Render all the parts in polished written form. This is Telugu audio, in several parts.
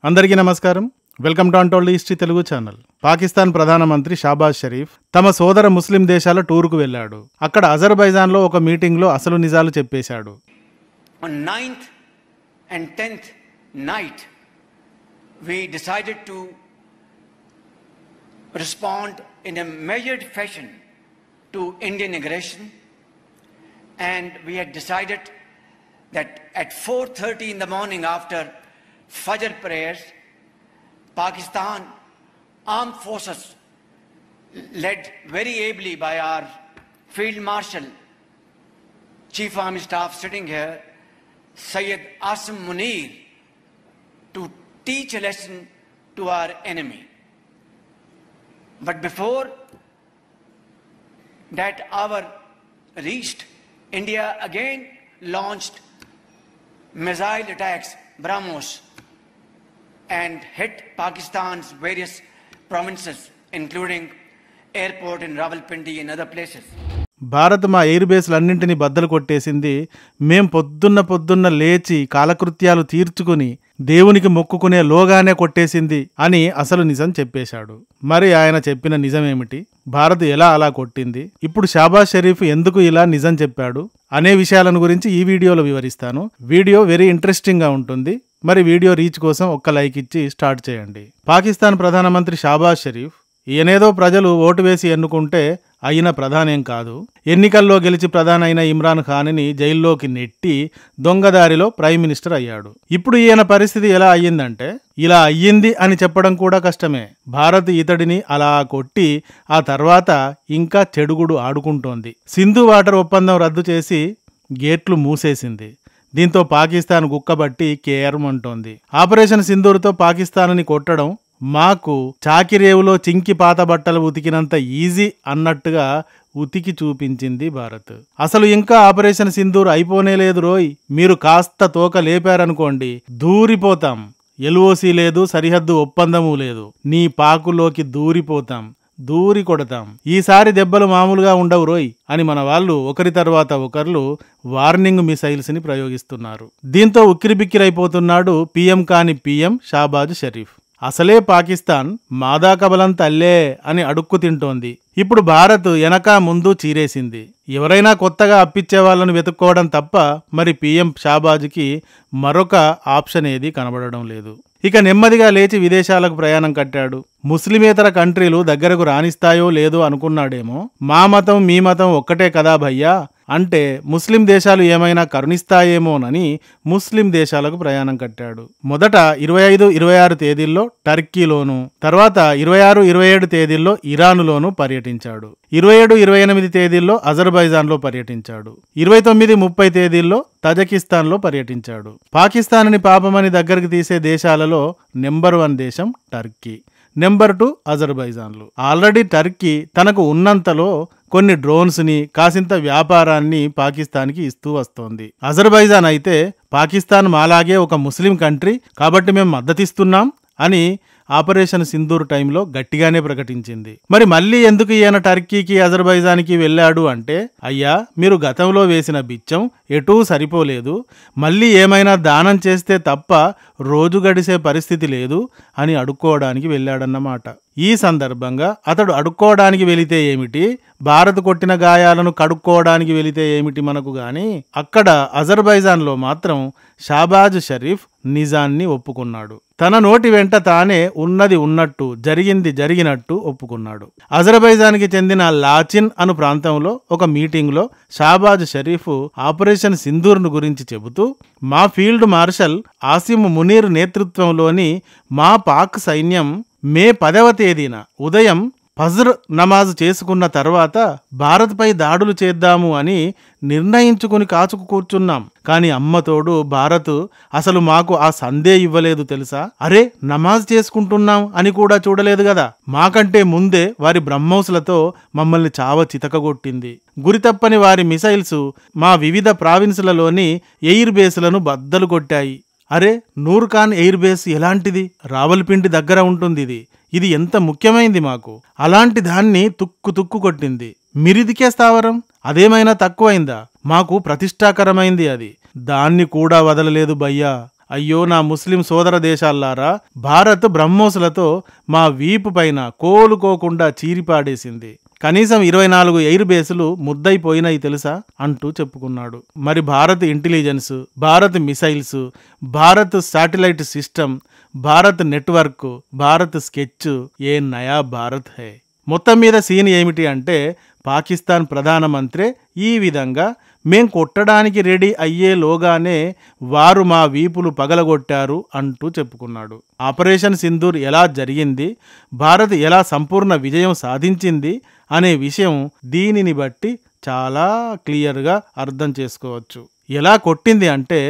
అందరికీ నమస్కారం. Welcome to untold history Telugu channel. Pakistan ప్రధానమంత్రి షాబాజ్ షరీఫ్ తమ సోదర ముస్లిం దేశాల టూర్కు వెళ్ళాడు. అక్కడ అజర్బైజాన్లో ఒక మీటింగ్లో అసలు నిజాలు చెప్పేశాడు. On 9th and 10th night, we decided to respond in a measured fashion to Indian aggression, and we had decided that at 4:30 in the morning after Fajr prayers, Pakistan armed forces led very ably by our Field Marshal, Chief Army Staff sitting here, Syed Asim Munir, to teach a lesson to our enemy. But before that hour reached, India again launched missile attacks, BrahMos, and hit Pakistan's various provinces, including airport in Rawalpindi and other places. Bharat మా ఎయిర్ బేస్లన్నింటినీ బద్దలు కొట్టేసింది. మేం పొద్దున్న లేచి కాలకృత్యాలు తీర్చుకుని దేవునికి మొక్కుకునే లోగానే కొట్టేసింది అని అసలు నిజం చెప్పేశాడు. మరి ఆయన చెప్పిన నిజమేమిటి? భారత్ ఎలా అలా కొట్టింది? ఇప్పుడు షాబాజ్ షరీఫ్ ఎందుకు ఇలా నిజం చెప్పాడు అనే విషయాలను గురించి ఈ వీడియోలో వివరిస్తాను. వీడియో వెరీ ఇంట్రెస్టింగ్ గా ఉంటుంది. మరి వీడియో రీచ్ కోసం ఒక్క లైక్ ఇచ్చి స్టార్ట్ చేయండి. పాకిస్తాన్ ప్రధానమంత్రి షాబాజ్ షరీఫ్ ఈయనేదో ప్రజలు ఓటు వేసి ఎన్నుకుంటే అయిన ప్రధానేం కాదు. ఎన్నికల్లో గెలిచి ప్రధాని అయిన ఇమ్రాన్ ఖాన్ని జైల్లోకి నెట్టి దొంగదారిలో ప్రైమ్ మినిస్టర్ అయ్యాడు. ఇప్పుడు ఈయన పరిస్థితి ఎలా అయ్యిందంటే, ఇలా అయ్యింది అని చెప్పడం కూడా కష్టమే. భారత్ ఇతడిని అలా కొట్టి ఆ తర్వాత ఇంకా చెడుగుడు ఆడుకుంటోంది. సింధు వాటర్ ఒప్పందం రద్దు చేసి గేట్లు మూసేసింది. దీంతో పాకిస్తాన్ గుక్కబట్టి కేర్మంటోంది. ఆపరేషన్ సింధూర్తో పాకిస్తాన్ని కొట్టడం మాకు చాకిరేవులో చింకి పాత బట్టలు ఉతికినంత ఈజీ అన్నట్టుగా ఉతికి చూపించింది భారత్. అసలు ఇంకా ఆపరేషన్ సింధూర్ అయిపోనే లేదు రోయ్. మీరు కాస్త తోక లేపారనుకోండి దూరిపోతాం. ఎల్ఓసి లేదు, సరిహద్దు ఒప్పందము లేదు. నీ పాకులోకి దూరి కొడతాం. ఈసారి దెబ్బలు మామూలుగా ఉండవు రోయ్ అని మన వాళ్ళు ఒకరి తర్వాత ఒకరు వార్నింగ్ మిసైల్స్ ని ప్రయోగిస్తున్నారు. దీంతో ఉక్కిరిబిక్కిరైపోతున్నాడు పీఎం కాని పీఎం షాబాజ్ షరీఫ్. అసలే పాకిస్తాన్ మాదాకబలం తల్లే అని అడుక్కు తింటోంది. ఇప్పుడు భారత్ వెనక ముందు చీరేసింది. ఎవరైనా కొత్తగా అప్పిచ్చే వాళ్ళను వెతుక్కోవడం తప్ప మరి పీఎం షాబాజ్కి మరొక ఆప్షన్ ఏది కనబడడం లేదు. ఇక నెమ్మదిగా లేచి విదేశాలకు ప్రయాణం కట్టాడు. ముస్లిమేతర కంట్రీలు దగ్గరకు రానిస్తాయో లేదో అనుకున్నాడేమో. మా మతం మీ మతం ఒక్కటే కదా భయ్యా అంటే ముస్లిం దేశాలు ఏమైనా కరుణిస్తాయేమోనని ముస్లిం దేశాలకు ప్రయాణం కట్టాడు. మొదట 25-26 తేదీల్లో టర్కీలోను, తర్వాత 26-27 తేదీల్లో ఇరానులోను పర్యటించాడు. 27-28 తేదీల్లో అజర్బైజాన్లో పర్యటించాడు. 29-30 తేదీల్లో తజకిస్తాన్లో పర్యటించాడు. పాకిస్తాన్ని పాపమని దగ్గరికి తీసే దేశాలలో నెంబర్ 1 దేశం టర్కీ, నెంబర్ 2 అజర్బైజాన్లు. ఆల్రెడీ టర్కీ తనకు ఉన్నంతలో కొన్ని డ్రోన్స్ ని కాసింత వ్యాపారాన్ని పాకిస్తాన్కి ఇస్తూ వస్తోంది. అజర్బైజాన్ అయితే పాకిస్తాన్ మాలాగే ఒక ముస్లిం కంట్రీ కాబట్టి మేము మద్దతిస్తున్నాం అని ఆపరేషన్ సింధూర్ టైంలో గట్టిగానే ప్రకటించింది. మరి మళ్ళీ ఎందుకు ఈయన టర్కీకి అజర్బైజాన్కి వెళ్ళాడు అంటే, అయ్యా మీరు గతంలో వేసిన బిచ్చం ఎటూ సరిపోలేదు, మళ్ళీ ఏమైనా దానం చేస్తే తప్ప రోజు గడిసే పరిస్థితి లేదు అని అడుక్కోవడానికి వెళ్ళాడన్నమాట. ఈ సందర్భంగా అతడు అడుక్కోవడానికి వెళితే ఏమిటి, భారత్ కొట్టిన గాయాలను కడుక్కోవడానికి వెళితే ఏమిటి మనకు గాని, అక్కడ అజర్బైజాన్లో మాత్రం షాబాజ్ షరీఫ్ నిజాన్ని ఒప్పుకున్నాడు. తన నోటి వెంట తానే ఉన్నది ఉన్నట్టు జరిగింది జరిగినట్టు ఒప్పుకున్నాడు. అజర్బైజాన్కి చెందిన లాచిన్ అను ప్రాంతంలో ఒక మీటింగ్లో షాబాజ్ షరీఫ్ ఆపరేషన్ సింధూర్ను గురించి చెబుతూ, మా ఫీల్డ్ మార్షల్ ఆసిం మునీర్ నేతృత్వంలోని మా పాక్ సైన్యం మే 10వ తేదీన ఉదయం ఫజ్ర్ నమాజ్ చేసుకున్న తర్వాత భారత్పై దాడులు చేద్దాము అని నిర్ణయించుకుని కాచుకు కూర్చున్నాం. కానీ అమ్మతోడు భారత్ అసలు మాకు ఆ సందే ఇవ్వలేదు తెలుసా. అరే నమాజ్ చేసుకుంటున్నాం అని కూడా చూడలేదు కదా. మాకంటే ముందే వారి బ్రహ్మౌస్లతో మమ్మల్ని చావ చితకగొట్టింది. గురితప్పని వారి మిసైల్స్ మా వివిధ ప్రావిన్సులలోని ఎయిర్ బేస్లను బద్దలు కొట్టాయి. అరే నూర్ఖాన్ ఎయిర్ బేస్ ఎలాంటిది? రావల్పిండి దగ్గర ఉంటుంది. ఇది ఎంత ముఖ్యమైంది మాకు. అలాంటి దాన్ని తుక్కు కొట్టింది. మిరిదికే స్థావరం అదేమైనా తక్కువైందా? మాకు ప్రతిష్టాకరమైంది అది. దాన్ని కూడా వదలలేదు భయ్యా అయ్యో నా ముస్లిం సోదర దేశాల్లారా, భారత్ బ్రహ్మోసులతో మా వీపు పైన కోలుకోకుండా చీరిపాడేసింది. కనీసం 24 ఎయిర్ బేసులు ముద్దయిపోయినాయి తెలుసా అంటూ చెప్పుకున్నాడు. మరి Bharat intelligence, Bharat missiles, Bharat satellite system, Bharat network, Bharat sketch, ఏ నయా భారత్ హై. మొత్తం మీద సీన్ ఏమిటి అంటే, పాకిస్తాన్ ప్రధానమంత్రి ఈ విధంగా మేం కొట్టడానికి రెడీ అయ్యేలోగానే వారు మా వీపులు పగలగొట్టారు అంటూ చెప్పుకున్నాడు. ఆపరేషన్ సింధూర్ ఎలా జరిగింది, భారత్ ఎలా సంపూర్ణ విజయం సాధించింది అనే విషయం దీనిని బట్టి చాలా క్లియర్గా అర్థం చేసుకోవచ్చు. ఎలా కొట్టింది అంటే,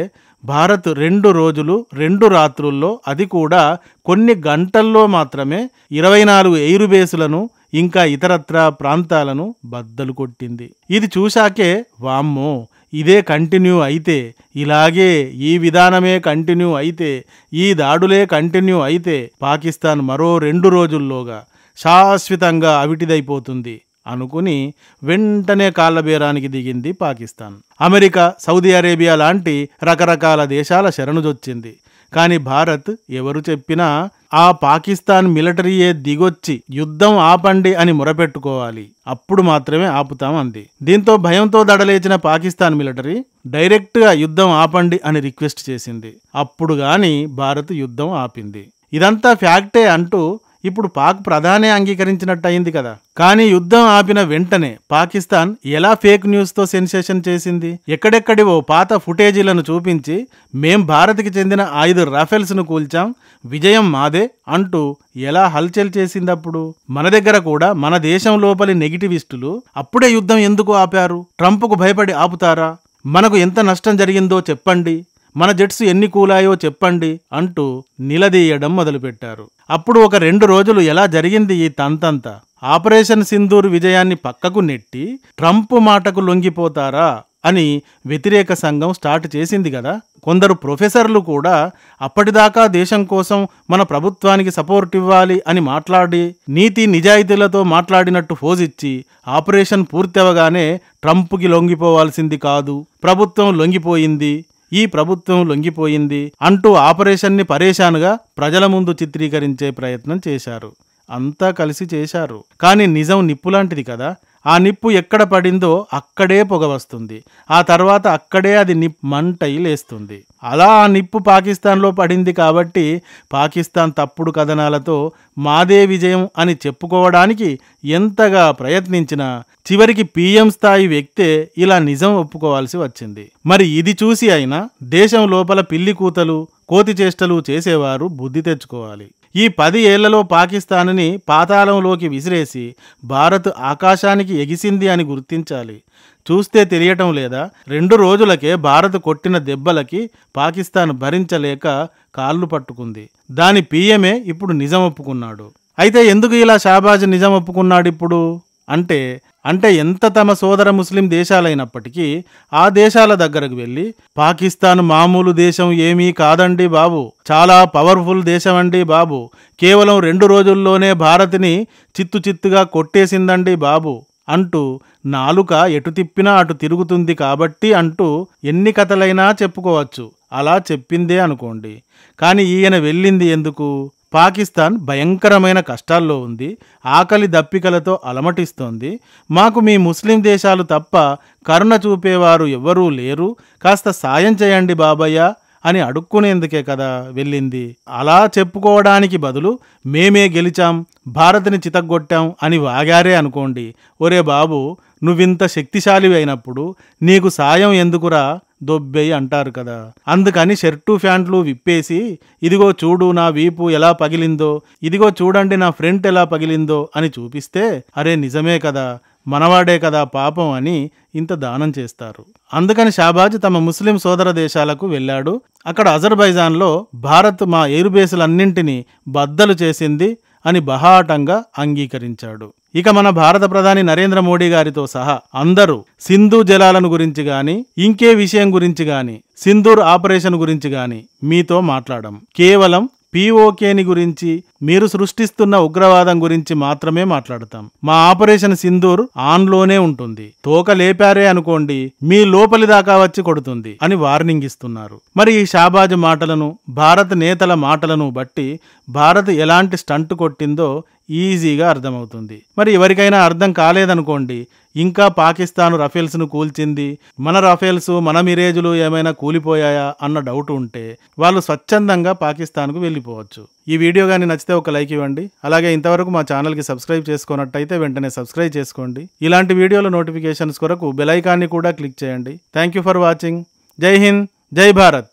భారత్ 2 రోజులు 2 రాత్రుల్లో, అది కూడా కొన్ని గంటల్లో మాత్రమే 24 ఎయిర్ బేసులను ఇంకా ఇతరత్రా ప్రాంతాలను బద్దలు కొట్టింది. ఇది చూశాకే వామ్మో ఇదే కంటిన్యూ అయితే, ఇలాగే ఈ విధానమే కంటిన్యూ అయితే, ఈ దాడులే కంటిన్యూ అయితే పాకిస్తాన్ మరో 2 రోజుల్లోగా శాశ్వతంగా అవిటిదైపోతుంది అనుకుని వెంటనే కాళ్ళబేరానికి దిగింది పాకిస్తాన్. అమెరికా, సౌదీ అరేబియా లాంటి రకరకాల దేశాల శరణుజొచ్చింది. కానీ భారత్ ఎవరు చెప్పినా ఆ పాకిస్తాన్ మిలిటరీయే దిగొచ్చి యుద్ధం ఆపండి అని మొరపెట్టుకోవాలి, అప్పుడు మాత్రమే ఆపుతాం అంది. దీంతో భయంతో దడలేచిన పాకిస్తాన్ మిలిటరీ డైరెక్ట్గా యుద్ధం ఆపండి అని రిక్వెస్ట్ చేసింది. అప్పుడు గాని భారత్ యుద్ధం ఆపింది. ఇదంతా ఫ్యాక్టే అంటూ ఇప్పుడు పాక్ ప్రధానే అంగీకరించినట్టు అయింది కదా. కానీ యుద్ధం ఆపిన వెంటనే పాకిస్తాన్ ఎలా ఫేక్ న్యూస్తో సెన్సేషన్ చేసింది, ఎక్కడెక్కడివో పాత ఫుటేజీలను చూపించి మేం భారత్కి చెందిన 5 రాఫెల్స్ను కూల్చాం, విజయం మాదే అంటూ ఎలా హల్చల్ చేసింది. అప్పుడు మన దగ్గర కూడా మన దేశం లోపలి నెగిటివిస్టులు అప్పుడే యుద్ధం ఎందుకు ఆపారు, ట్రంప్కు భయపడి ఆపుతారా, మనకు ఎంత నష్టం జరిగిందో చెప్పండి, మన జెట్స్ ఎన్ని కూలాయో చెప్పండి అంటూ నిలదీయడం మొదలుపెట్టారు. అప్పుడు ఒక 2 రోజులు ఎలా జరిగింది ఈ తంతంతా. ఆపరేషన్ సింధూర్ విజయాన్ని పక్కకు నెట్టి ట్రంప్ మాటకు లొంగిపోతారా అని వ్యతిరేక సంఘం స్టార్ట్ చేసింది కదా. కొందరు ప్రొఫెసర్లు కూడా అప్పటిదాకా దేశం కోసం మన ప్రభుత్వానికి సపోర్ట్ ఇవ్వాలి అని మాట్లాడి నీతి నిజాయితీలతో మాట్లాడినట్టు ఫోజిచ్చి ఆపరేషన్ పూర్తి అవగానే ట్రంప్కి లొంగిపోవాల్సింది కాదు, ప్రభుత్వం లొంగిపోయింది, ఈ ప్రభుత్వం లొంగిపోయింది అంటూ ఆపరేషన్ని పరేషానుగా ప్రజల ముందు చిత్రీకరించే ప్రయత్నం చేశారు. అంతా కలిసి చేశారు. కానీ నిజం నిప్పులాంటిది కదా. ఆ నిప్పు ఎక్కడ పడిందో అక్కడే పొగ వస్తుంది, ఆ తర్వాత అక్కడే అది మంటై లేస్తుంది. అలా ఆ నిప్పు పాకిస్తాన్లో పడింది కాబట్టి పాకిస్తాన్ తప్పుడు కథనాలతో మాదే విజయం అని చెప్పుకోవడానికి ఎంతగా ప్రయత్నించినా చివరికి PM స్థాయి వ్యక్తే ఇలా నిజం ఒప్పుకోవాల్సి వచ్చింది. మరి ఇది చూసి అయినా దేశం లోపల పిల్లి కూతలు, కోతి చేష్టలు చేసేవారు బుద్ధి తెచ్చుకోవాలి. ఈ 10 ఏళ్లలో పాకిస్తాన్ని పాతాళంలోకి విసిరేసి భారత్ ఆకాశానికి ఎగిసింది అని గుర్తించాలి. చూస్తే తెలియటం లేదా, 2 రోజులకే భారత్ కొట్టిన దెబ్బలకి పాకిస్తాన్ భరించలేక కాళ్ళు పట్టుకుంది. దాని PMఏ ఇప్పుడు నిజం ఒప్పుకున్నాడు. అయితే ఎందుకు ఇలా షాబాజ్ నిజం ఒప్పుకున్నాడు ఇప్పుడు అంటే ఎంత తమ సోదర ముస్లిం దేశాలైనప్పటికీ ఆ దేశాల దగ్గరకు వెళ్ళి పాకిస్తాన్ మామూలు దేశం ఏమీ కాదండి బాబు, చాలా పవర్ఫుల్ దేశం అండి బాబు, కేవలం 2 రోజుల్లోనే భారత్ని చిత్తుగా కొట్టేసిందండి బాబు అంటూ నాలుక ఎటు తిప్పినా అటు తిరుగుతుంది కాబట్టి అంటూ ఎన్ని కథలైనా చెప్పుకోవచ్చు. అలా చెప్పిందే అనుకోండి. కానీ ఈయన వెళ్ళింది ఎందుకు? పాకిస్తాన్ భయంకరమైన కష్టాల్లో ఉంది, ఆకలి దప్పికలతో అలమటిస్తోంది, మాకు మీ ముస్లిం దేశాలు తప్ప కరుణ చూపేవారు ఎవ్వరూ లేరు, కాస్త సాయం చేయండి బాబయ్య అని అడుక్కునేందుకే కదా వెళ్ళింది. అలా చెప్పుకోవడానికి బదులు మేమే గెలిచాం, భారత్ని చితగ్గొట్టాం అని వాగారే అనుకోండి, ఒరే బాబు నువ్వింత శక్తిశాలి అయినప్పుడు నీకు సాయం ఎందుకురా దొబ్బెయ్యి అంటారు కదా. అందుకని షర్టు ప్యాంట్లు విప్పేసి ఇదిగో చూడు నా వీపు ఎలా పగిలిందో, ఇదిగో చూడండి నా ఫ్రంట్ ఎలా పగిలిందో అని చూపిస్తే అరే నిజమే కదా, మనవాడే కదా పాపం అని ఇంత దానం చేస్తారు. అందుకని షాబాజ్ తమ ముస్లిం సోదర దేశాలకు వెళ్ళాడు. అక్కడ అజర్బైజాన్లో భారత్ మా ఎయిర్ బేసులన్నింటినీ బద్దలు చేసింది అని బహాటంగా అంగీకరించాడు. ఇక మన భారత ప్రధాని నరేంద్ర మోడీ గారితో సహా అందరూ సింధు జలాలను గురించి గాని ఇంకే విషయం గురించి గాని సింధూర్ ఆపరేషన్ గురించి గాని మీతో మాట్లాడం. కేవలం POKని గురించి, మీరు సృష్టిస్తున్న ఉగ్రవాదం గురించి మాత్రమే మాట్లాడతాం. మా ఆపరేషన్ సింధూర్ ఆన్లోనే ఉంటుంది. తోక లేపారే అనుకోండి, మీ లోపలి దాకా వచ్చి కొడుతుంది అని వార్నింగ్ ఇస్తున్నారు. మరి ఈ షాబాజ్ మాటలను, భారత్ నేతల మాటలను బట్టి భారత్ ఎలాంటి స్టంట్ కొట్టిందో ఈజీగా అర్థమవుతుంది. మరి ఎవరికైనా అర్థం కాలేదనుకోండి, ఇంకా పాకిస్తాన్ రఫేల్స్ను కూల్చింది, మన రఫేల్స్ మన మిరేజులు ఏమైనా కూలిపోయాయా అన్న డౌట్ ఉంటే వాళ్ళు స్వచ్ఛందంగా పాకిస్తాన్కు వెళ్ళిపోవచ్చు. ఈ వీడియో కానీ నచ్చితే ఒక లైక్ ఇవ్వండి. అలాగే ఇంతవరకు మా ఛానల్కి సబ్స్క్రైబ్ చేసుకున్నట్టయితే వెంటనే సబ్స్క్రైబ్ చేసుకోండి. ఇలాంటి వీడియోల నోటిఫికేషన్స్ కొరకు బెల్ ఐకాన్ని కూడా క్లిక్ చేయండి. Thank you for watching. జై హింద్, జై భారత్.